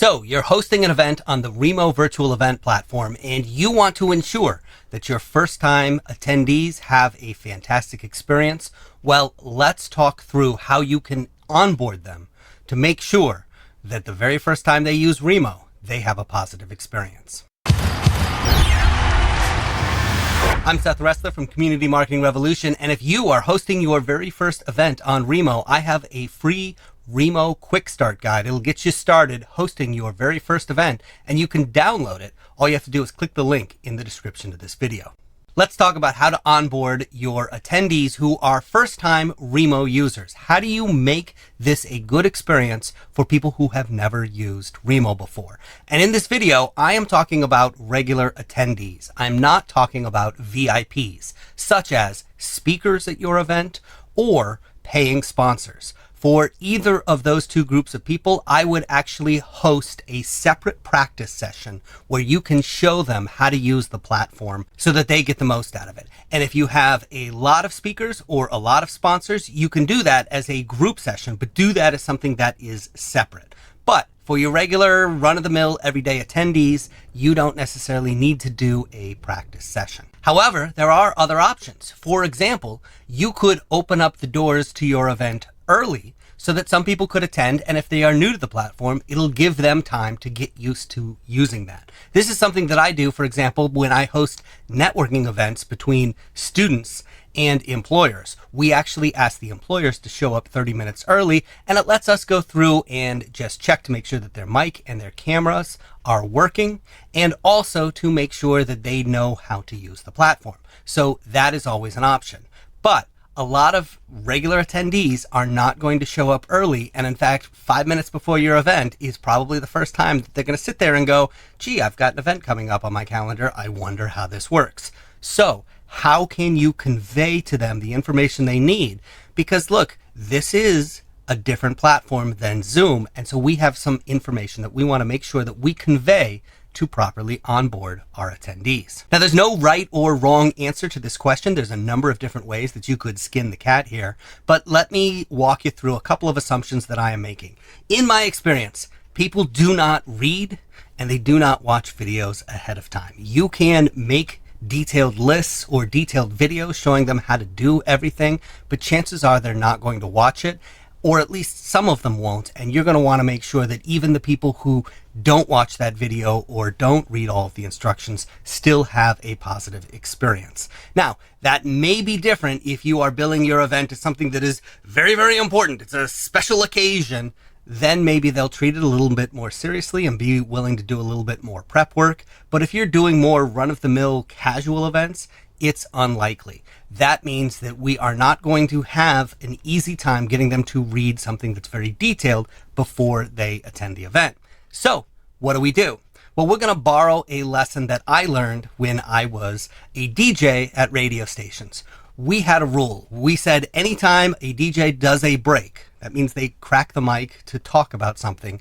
So you're hosting an event on the Remo virtual event platform, and you want to ensure that your first-time attendees have a fantastic experience. Well, let's talk through how you can onboard them to make sure that the very first time they use Remo, they have a positive experience. I'm Seth Resler from Community Marketing Revolution, and if you are hosting your very first event on Remo, I have a free Remo Quick Start Guide. It'll get you started hosting your very first event, and you can download it. All you have to do is click the link in the description of this video. Let's talk about how to onboard your attendees who are first-time Remo users. How do you make this a good experience for people who have never used Remo before? And in this video, I am talking about regular attendees. I'm not talking about VIPs, such as speakers at your event or paying sponsors. For either of those two groups of people, I would actually host a separate practice session where you can show them how to use the platform so that they get the most out of it. And if you have a lot of speakers or a lot of sponsors, you can do that as a group session, but do that as something that is separate. But for your regular run-of-the-mill everyday attendees, you don't necessarily need to do a practice session. However, there are other options. For example, you could open up the doors to your event early so that some people could attend, and if they are new to the platform, it'll give them time to get used to using that. This is something that I do, for example, when I host networking events between students and employers. We actually ask the employers to show up 30 minutes early, and it lets us go through and just check to make sure that their mic and their cameras are working, and also to make sure that they know how to use the platform. So that is always an option. But a lot of regular attendees are not going to show up early. And in fact, 5 minutes before your event is probably the first time that they're going to sit there and go, gee, I've got an event coming up on my calendar. I wonder how this works. So how can you convey to them the information they need? Because look, this is a different platform than Zoom. And so we have some information that we want to make sure that we convey to properly onboard our attendees. Now, there's no right or wrong answer to this question. There's a number of different ways that you could skin the cat here, but let me walk you through a couple of assumptions that I am making. In my experience, people do not read and they do not watch videos ahead of time. You can make detailed lists or detailed videos showing them how to do everything, but chances are they're not going to watch it, or at least some of them won't, and you're going to want to make sure that even the people who don't watch that video or don't read all of the instructions still have a positive experience. Now, that may be different if you are billing your event as something that is very, very important. It's a special occasion. Then maybe they'll treat it a little bit more seriously and be willing to do a little bit more prep work. But if you're doing more run-of-the-mill casual events, it's unlikely. That means that we are not going to have an easy time getting them to read something that's very detailed before they attend the event. So what do? Well, we're going to borrow a lesson that I learned when I was a DJ at radio stations. We had a rule. We said anytime a DJ does a break, that means they crack the mic to talk about something,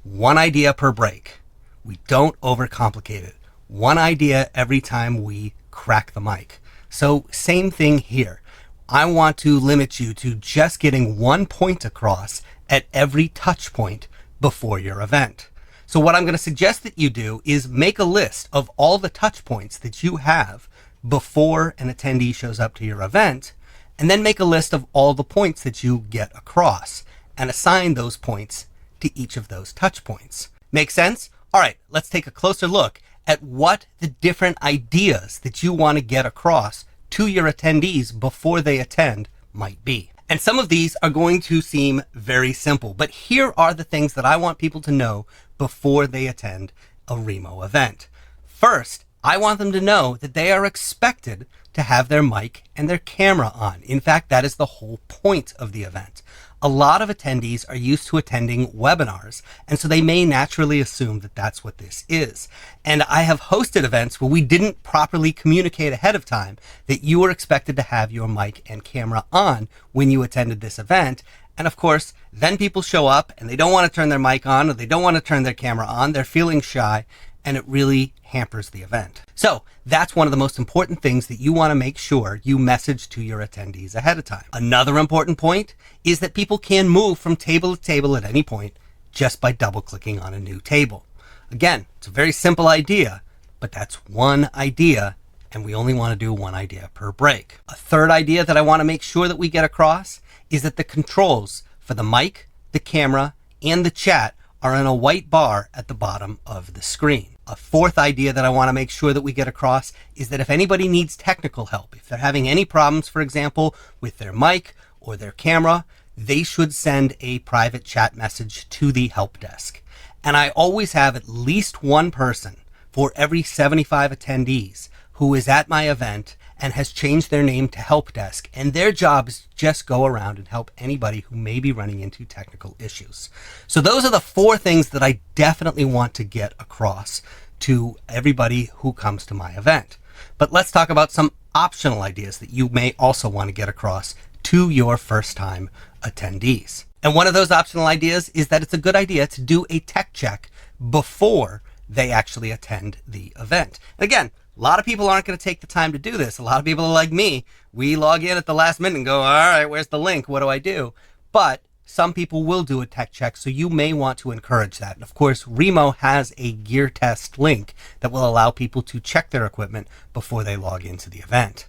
one idea per break. We don't overcomplicate it. One idea every time we crack the mic. So same thing here. I want to limit you to just getting one point across at every touch point before your event. So what I'm going to suggest that you do is make a list of all the touch points that you have before an attendee shows up to your event, and then make a list of all the points that you get across and assign those points to each of those touch points. Make sense? All right, let's take a closer look at what the different ideas that you want to get across to your attendees before they attend might be. And some of these are going to seem very simple, but here are the things that I want people to know before they attend a Remo event. First, I want them to know that they are expected to have their mic and their camera on. In fact, that is the whole point of the event. A lot of attendees are used to attending webinars, and so they may naturally assume that that's what this is. And I have hosted events where we didn't properly communicate ahead of time that you were expected to have your mic and camera on when you attended this event. And of course, then people show up and they don't want to turn their mic on, or they don't want to turn their camera on. They're feeling shy, and it really hampers the event. So that's one of the most important things that you want to make sure you message to your attendees ahead of time. Another important point is that people can move from table to table at any point just by double-clicking on a new table. Again, it's a very simple idea, but that's one idea, and we only want to do one idea per break. A third idea that I want to make sure that we get across is that the controls for the mic, the camera, and the chat are in a white bar at the bottom of the screen. A fourth idea that I want to make sure that we get across is that if anybody needs technical help, if they're having any problems, for example, with their mic or their camera, they should send a private chat message to the help desk. And I always have at least one person for every 75 attendees who is at my event and has changed their name to help desk, and their job is just go around and help anybody who may be running into technical issues. So those are the four things that I definitely want to get across to everybody who comes to my event. But let's talk about some optional ideas that you may also want to get across to your first time attendees. And one of those optional ideas is that it's a good idea to do a tech check before they actually attend the event. And again, a lot of people aren't going to take the time to do this. A lot of people are like me. We log in at the last minute and go, all right, where's the link? What do I do? But some people will do a tech check, so you may want to encourage that. And of course, Remo has a gear test link that will allow people to check their equipment before they log into the event.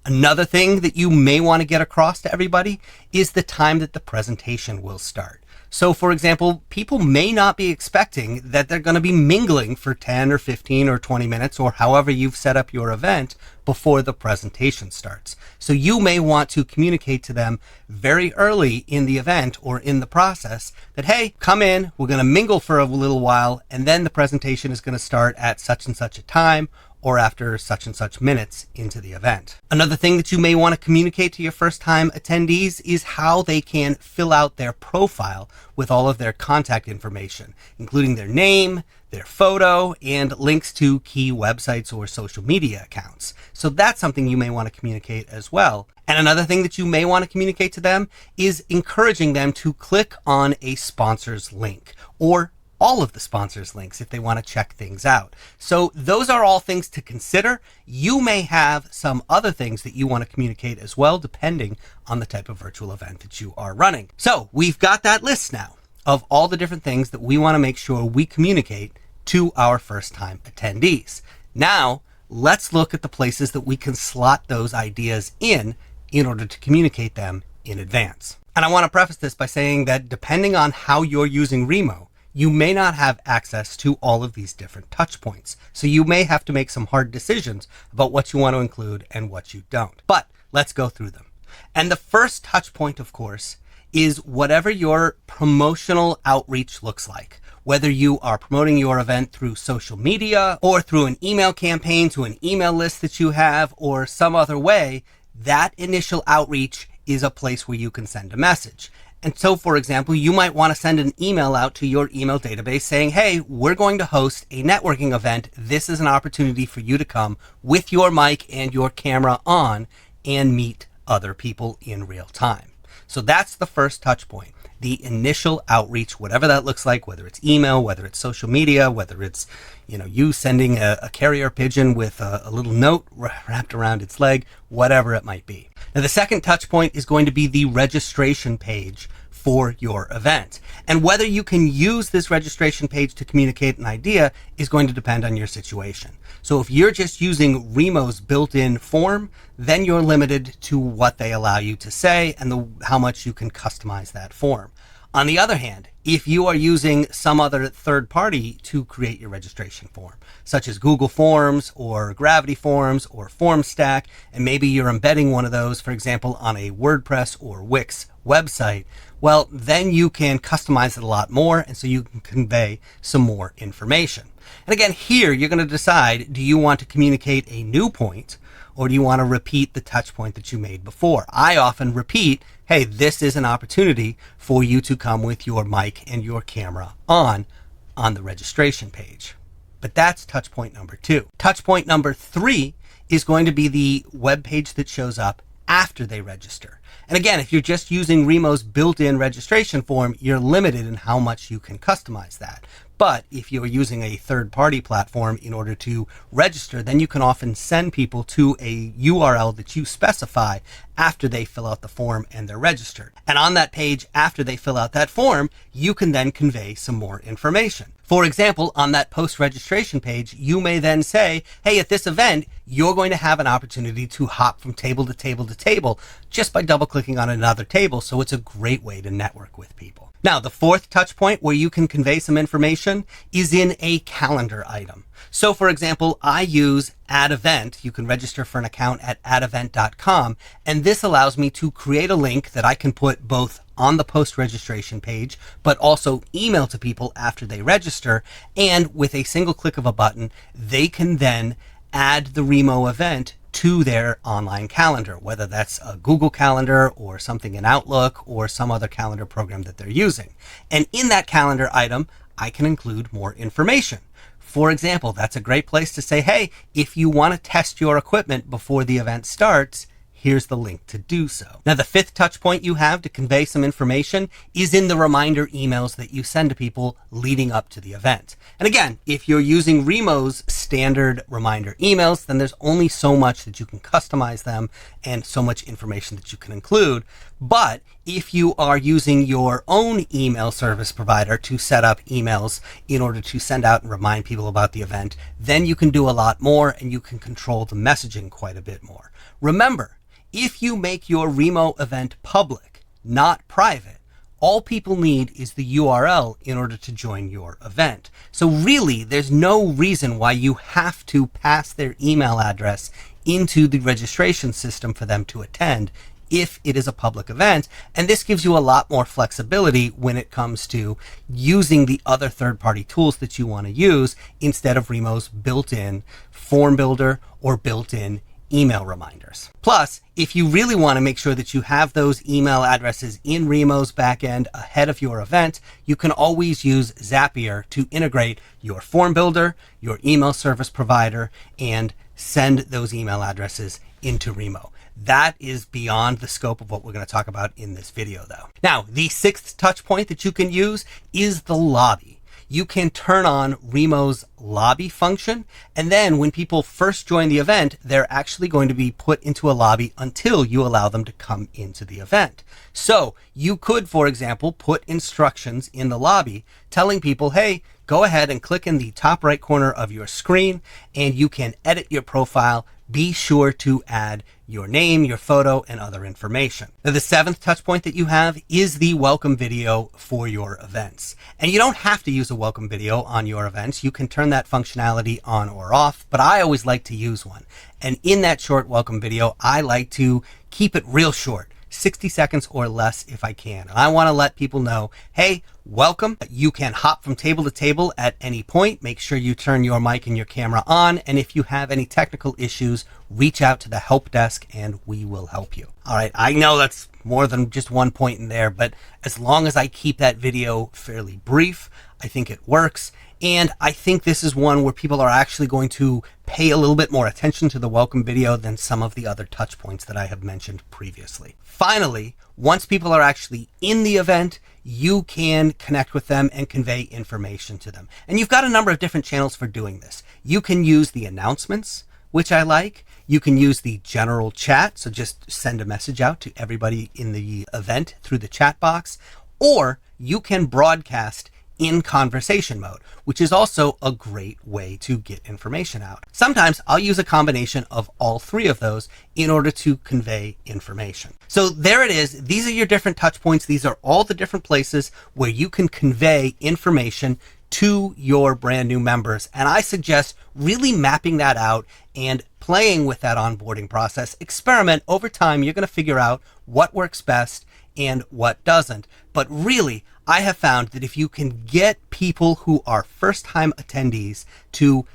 Another thing that you may want to get across to everybody is the time that the presentation will start. So for example, people may not be expecting that they're going to be mingling for 10 or 15 or 20 minutes or however you've set up your event before the presentation starts. So you may want to communicate to them very early in the event or in the process that, hey, come in, we're going to mingle for a little while, and then the presentation is going to start at such and such a time or after such and such minutes into the event. Another thing that you may want to communicate to your first time attendees is how they can fill out their profile with all of their contact information, including their name, their photo, and links to key websites or social media accounts. So that's something you may want to communicate as well. And another thing that you may want to communicate to them is encouraging them to click on a sponsor's link or all of the sponsors' links if they want to check things out. So those are all things to consider. You may have some other things that you want to communicate as well, depending on the type of virtual event that you are running. So we've got that list now of all the different things that we want to make sure we communicate to our first-time attendees. Now, let's look at the places that we can slot those ideas in order to communicate them in advance. And I want to preface this by saying that depending on how you're using Remo, you may not have access to all of these different touch points. So you may have to make some hard decisions about what you want to include and what you don't. But let's go through them. And the first touch point, of course, is whatever your promotional outreach looks like. Whether you are promoting your event through social media or through an email campaign to an email list that you have or some other way, that initial outreach is a place where you can send a message. And so, for example, you might want to send an email out to your email database saying, hey, we're going to host a networking event. This is an opportunity for you to come with your mic and your camera on and meet other people in real time. So that's the first touch point, the initial outreach, whatever that looks like, whether it's email, whether it's social media, whether it's, you sending a carrier pigeon with a little note wrapped around its leg, whatever it might be. Now, the second touch point is going to be the registration page for your event. And whether you can use this registration page to communicate an idea is going to depend on your situation. So if you're just using Remo's built-in form, then you're limited to what they allow you to say and how much you can customize that form. On the other hand, if you are using some other third party to create your registration form, such as Google Forms or Gravity Forms or FormStack, and maybe you're embedding one of those, for example, on a WordPress or Wix website, well, then you can customize it a lot more, and so you can convey some more information. And again, here you're going to decide, do you want to communicate a new point, or do you want to repeat the touch point that you made before? I often repeat, hey, this is an opportunity for you to come with your mic and your camera on the registration page. But that's touch point number 2. Touch point number 3 is going to be the web page that shows up after they register. And again, if you're just using Remo's built-in registration form, you're limited in how much you can customize that. But if you're using a third-party platform in order to register, then you can often send people to a URL that you specify after they fill out the form and they're registered. And on that page, after they fill out that form, you can then convey some more information. For example, on that post-registration page, you may then say, hey, at this event, you're going to have an opportunity to hop from table to table to table just by double-clicking on another table. So it's a great way to network with people. Now, the fourth touch point where you can convey some information is in a calendar item. So for example, I use Add Event. You can register for an account at addevent.com. And this allows me to create a link that I can put both on the post-registration page, but also email to people after they register. And with a single click of a button, they can then add the Remo event to their online calendar, whether that's a Google Calendar or something in Outlook or some other calendar program that they're using. And in that calendar item, I can include more information. For example, that's a great place to say, hey, if you want to test your equipment before the event starts, here's the link to do so. Now, the fifth touch point you have to convey some information is in the reminder emails that you send to people leading up to the event. And again, if you're using Remo's standard reminder emails, then there's only so much that you can customize them and so much information that you can include. But if you are using your own email service provider to set up emails in order to send out and remind people about the event, then you can do a lot more and you can control the messaging quite a bit more. Remember, if you make your Remo event public, not private, all people need is the URL in order to join your event. So really, there's no reason why you have to pass their email address into the registration system for them to attend if it is a public event. And this gives you a lot more flexibility when it comes to using the other third-party tools that you want to use instead of Remo's built-in form builder or built-in email reminders. Plus, if you really want to make sure that you have those email addresses in Remo's backend ahead of your event, you can always use Zapier to integrate your form builder, your email service provider, and send those email addresses into Remo. That is beyond the scope of what we're going to talk about in this video, though. Now, the sixth touch point that you can use is the lobby. You can turn on Remo's lobby function, and then when people first join the event, they're actually going to be put into a lobby until you allow them to come into the event. So you could, for example, put instructions in the lobby telling people, hey, go ahead and click in the top right corner of your screen and you can edit your profile. Be sure to add your name, your photo, and other information. Now, the seventh touch point that you have is the welcome video for your events. And you don't have to use a welcome video on your events. You can turn that functionality on or off, but I always like to use one. And in that short welcome video, I like to keep it real short. 60 seconds or less if I can. And I want to let people know, hey, welcome. You can hop from table to table at any point. Make sure you turn your mic and your camera on. And if you have any technical issues, reach out to the help desk and we will help you. All right. I know that's more than just one point in there, but as long as I keep that video fairly brief, I think it works. And I think this is one where people are actually going to pay a little bit more attention to the welcome video than some of the other touch points that I have mentioned previously. Finally, once people are actually in the event, you can connect with them and convey information to them. And you've got a number of different channels for doing this. You can use the announcements, which I like. You can use the general chat, so just send a message out to everybody in the event through the chat box, or you can broadcast in conversation mode, which is also a great way to get information out. Sometimes I'll use a combination of all three of those in order to convey information. So there it is. These are your different touch points. These are all the different places where you can convey information to your brand new members. And I suggest really mapping that out and playing with that onboarding process. Experiment over time. You're going to figure out what works best and what doesn't. But really, I have found that if you can get people who are first-time attendees to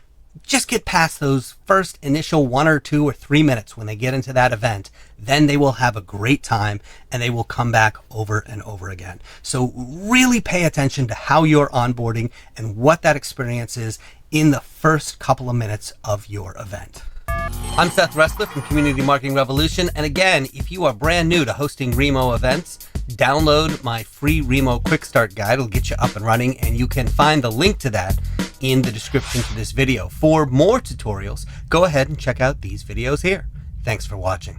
just get past those first initial 1 or 2 or 3 minutes when they get into that event, then they will have a great time and they will come back over and over again. So really pay attention to how you're onboarding and what that experience is in the first couple of minutes of your event. I'm Seth Resler from Community Marketing Revolution. And again, if you are brand new to hosting Remo events, download my free Remo Quick Start Guide. It'll get you up and running, and you can find the link to that in the description to this video. For more tutorials, go ahead and check out these videos here. Thanks for watching.